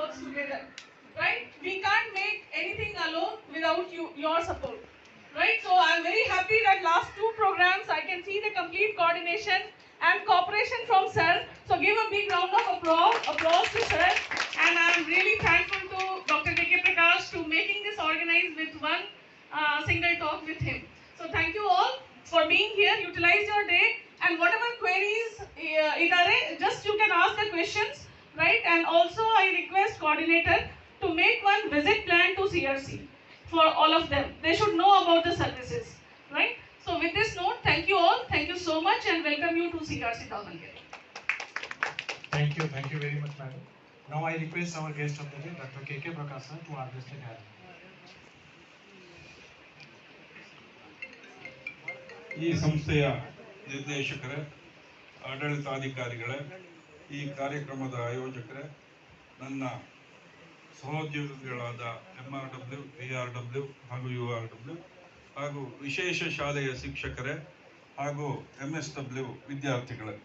works together, right? We can't make anything alone without your support, right? So I'm very happy that last two programs I can see the complete coordination and cooperation from sir. So give a big round of applause to sir. And I'm really thankful to Dr. K.K. Prakash to making this organized with one single talk with him. So thank you all for being here. Utilize your day, and whatever queries just you can ask the questions, right? And also I request coordinator to make one visit plan to CRC for all of them. They should know about the services, right? So with this note, thank you all. Thank you so much and welcome you to CRC Davangere. Thank you very much, madam. Now I request our guest of the day, Dr. K.K. Prakash sir, to address the gathering. ಈ ಸಂಸ್ಥೆಯ ನಿರ್ದೇಶಕರೇ, ಆಡಳಿತಾಧಿಕಾರಿಗಳೇ, ಈ ಕಾರ್ಯಕ್ರಮದ ಆಯೋಜಕರೇ, ನನ್ನ ಸಹೋದ್ಯೋಗಿಗಳಾದ MRW, VRW ಹಾಗೂ URW ಹಾಗೂ ವಿಶೇಷ ಶಾಲೆಯ ಶಿಕ್ಷಕರೇ ಹಾಗೂ MSW ವಿದ್ಯಾರ್ಥಿಗಳೇ,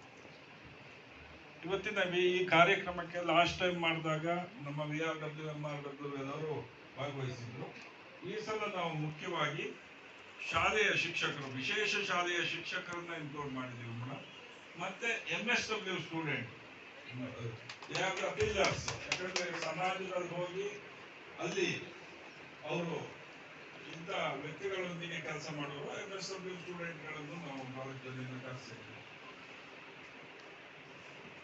ಇವತ್ತಿನ ಈ ಕಾರ್ಯಕ್ರಮಕ್ಕೆ ಲಾಸ್ಟ್ ಟೈಮ್ ಮಾಡಿದಾಗ ನಮ್ಮ VRW, MRW ಎಲ್ಲರೂ ಭಾಗವಹಿಸಿದ್ರು. ಈ ಸಲ ನಾವು ಮುಖ್ಯವಾಗಿ ಶಾಲೆಯ ಶಿಕ್ಷಕರು, ವಿಶೇಷ ಶಾಲೆಯ ಶಿಕ್ಷಕರನ್ನ ಇನ್ಕ್ಲೂಡ್ ಮಾಡಿದ್ದೀವಿ ಮೇಡಮ್. ಮತ್ತೆ MSW ಸ್ಟೂಡೆಂಟ್, ಯಾಕಂದ್ರೆ ಸಮಾಜದಲ್ಲಿ ಹೋಗಿ ಅಲ್ಲಿ ಅವರು ಇಂಥ ವ್ಯಕ್ತಿಗಳೊಂದಿಗೆ ಕೆಲಸ ಮಾಡುವ MSW ಸ್ಟೂಡೆಂಟ್ಗಳನ್ನು ನಾವು ಕಾಲೇಜಲ್ಲಿ ಕರೆಸಿದ್ದೀವಿ.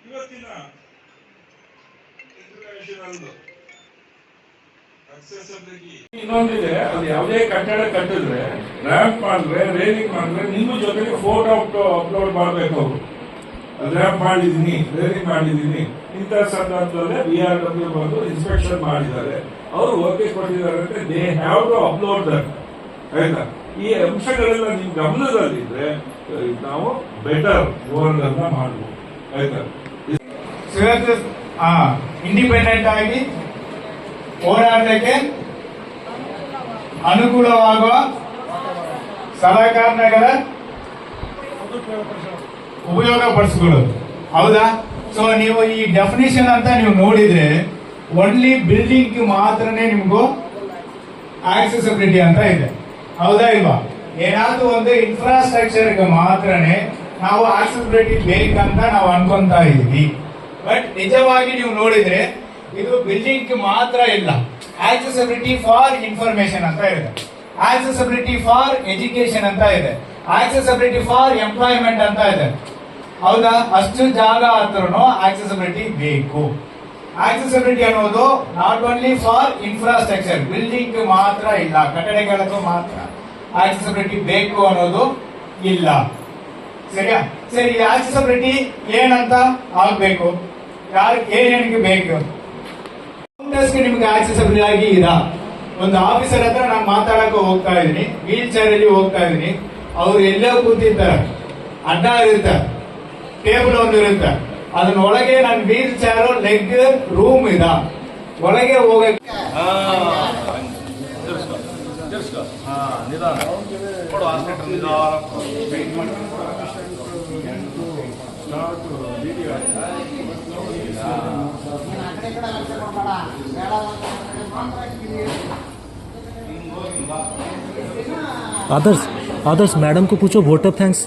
ಇವತ್ತಿನ ಇಂಟರ್ನ್ಯಾಷನಲ್ ಇನ್ನೊಂದಿದೆ, ಅದು ಯಾವುದೇ ಕಟ್ಟಡ ಕಟ್ಟಿದ್ರೆ ರ್ಯಾಂಪ್ ಮಾಡಿದ್ರೆ, ರೇಲಿಂಗ್ ಮಾಡಿದ್ರೆ ನಿಮ್ಮ ಜೊತೆಗೆ ಫೋಟೋ ಅಪ್ಲೋಡ್ ಮಾಡಬೇಕು. ಅವರು ರ್ಯಾಂಪ್ ಮಾಡಿದೀನಿ, ರೇಲಿಂಗ್ ಮಾಡಿದೀನಿ, ಇಂಥ ಸಂದರ್ಭದಲ್ಲೇ VRW ಬಂದು ಇನ್ಸ್ಪೆಕ್ಷನ್ ಮಾಡಿದ್ದಾರೆ, ಅವರು ಓಕೆ ಕೊಟ್ಟಿದ್ದಾರೆ ಅಂತ they have to upload that. ಆಯ್ತಾ? ಈ ಅಂಶಗಳೆಲ್ಲ ನಿಮ್ ಗಮನದಲ್ಲಿದ್ರೆ ನಾವು ಬೆಟರ್ ವರ್ಲ್ಡ್ ಅನ್ನ ಮಾಡಬಹುದು. ಆಯ್ತಾ? ಇಂಡಿಪೆಂಡೆಂಟ್ ಆಗಿ ಹೋರಾಟಕ್ಕೆ ಅನುಕೂಲವಾಗುವ ಸಲಕರಣೆಗಳ ಉಪಯೋಗ ಪಡಿಸ್ಕೊಳ್ಳೋದು. ಹೌದಾ? ಸೊ ನೀವು ಈ ಡೆಫಿನಿಷನ್ ಅಂತ ನೀವು ನೋಡಿದ್ರೆ ಓನ್ಲಿ ಬಿಲ್ಡಿಂಗ್ ಮಾತ್ರನೇ ನಿಮಗೂ ಆಕ್ಸೆಸಿಬಿಲಿಟಿ ಅಂತ ಇದೆ. ಹೌದಾ ಇಲ್ವಾ? ಏನಾದ್ರೂ ಒಂದು ಇನ್ಫ್ರಾಸ್ಟ್ರಕ್ಚರ್ಗೆ ಮಾತ್ರನೇ ನಾವು ಆಕ್ಸೆಸಿಬಿಲಿಟಿ ಬೇಕಂತ ನಾವು ಅನ್ಕೊಂತಾ ಇದೀವಿ. ಬಟ್ ನಿಜವಾಗಿ ನೀವು ನೋಡಿದ್ರೆ ಇದು ಬಿಲ್ಡಿಂಗ್ ಮಾತ್ರ ಇಲ್ಲ, ಆಕ್ಸೆಸಿಬಿಲಿಟಿ ಫಾರ್ ಇನ್ಫಾರ್ಮೇಶನ್ ಅಂತ ಇದೆ, ಆಕ್ಸೆಸಿಬಿಲಿಟಿ ಫಾರ್ ಎಜುಕೇಶನ್ ಅಂತ ಇದೆ, ಆಕ್ಸೆಸಿಬಿಲಿಟಿ ಫಾರ್ ಎಂಪ್ಲಾಯ್ಮೆಂಟ್ ಅಂತ ಇದೆ. ಹೌದಾ? ಅಷ್ಟು ಜಾಗ ಹತ್ರನು ಆಕ್ಸೆಸಿಬಿಲಿಟಿ ಬೇಕು. ಆಕ್ಸೆಸಿಬಿಲಿಟಿ ಅನ್ನೋದು not only for infrastructure, building ಮಾತ್ರ ಇಲ್ಲ, ಕಟ್ಟಡಗಳಿಗೂ ಮಾತ್ರ ಆಕ್ಸೆಸಿಬಿಲಿಟಿ ಬೇಕು ಅನ್ನೋದು ಇಲ್ಲ. ಸರಿಯಾ? ಸರಿ, ಆಕ್ಸೆಸಿಬಿಲಿಟಿ ಏನಂತ ಆಗ್ಬೇಕು, ಏನೇನಿಗೆ ಬೇಕು? ನಿಮ್ಗೆ ಆಕ್ಸೆಸಿಬಿಲಿಟಿ ಆಗಿ ಇದಾ? ಒಂದು ಆಫೀಸರ್ ಹತ್ರ ನಾನು ಮಾತಾಡಕ್ಕೆ ಹೋಗ್ತಾ ಇದೀನಿ, ವೀಲ್ ಚೇರ್ ಅಲ್ಲಿ ಹೋಗ್ತಾ ಇದೀನಿ, ಅವ್ರು ಎಲ್ಲೋ ಕೂತಿರ್ತಾರೆ, ಅಡ್ಡ ಇರ್ತಾರೆ, ಟೇಬಲ್ ಒಂದು ಇರುತ್ತೆ, ಅದನ್ನ ಒಳಗೆ ನನ್ನ ವೀಲ್ ಚೇರ್ ಲೆಗ್ ರೂಮ್ ಇದ, ಒಳಗೆ ಹೋಗಕ್ಕೆ आदर्श मैडम को पूछो वोट ऑफ थैंक्स।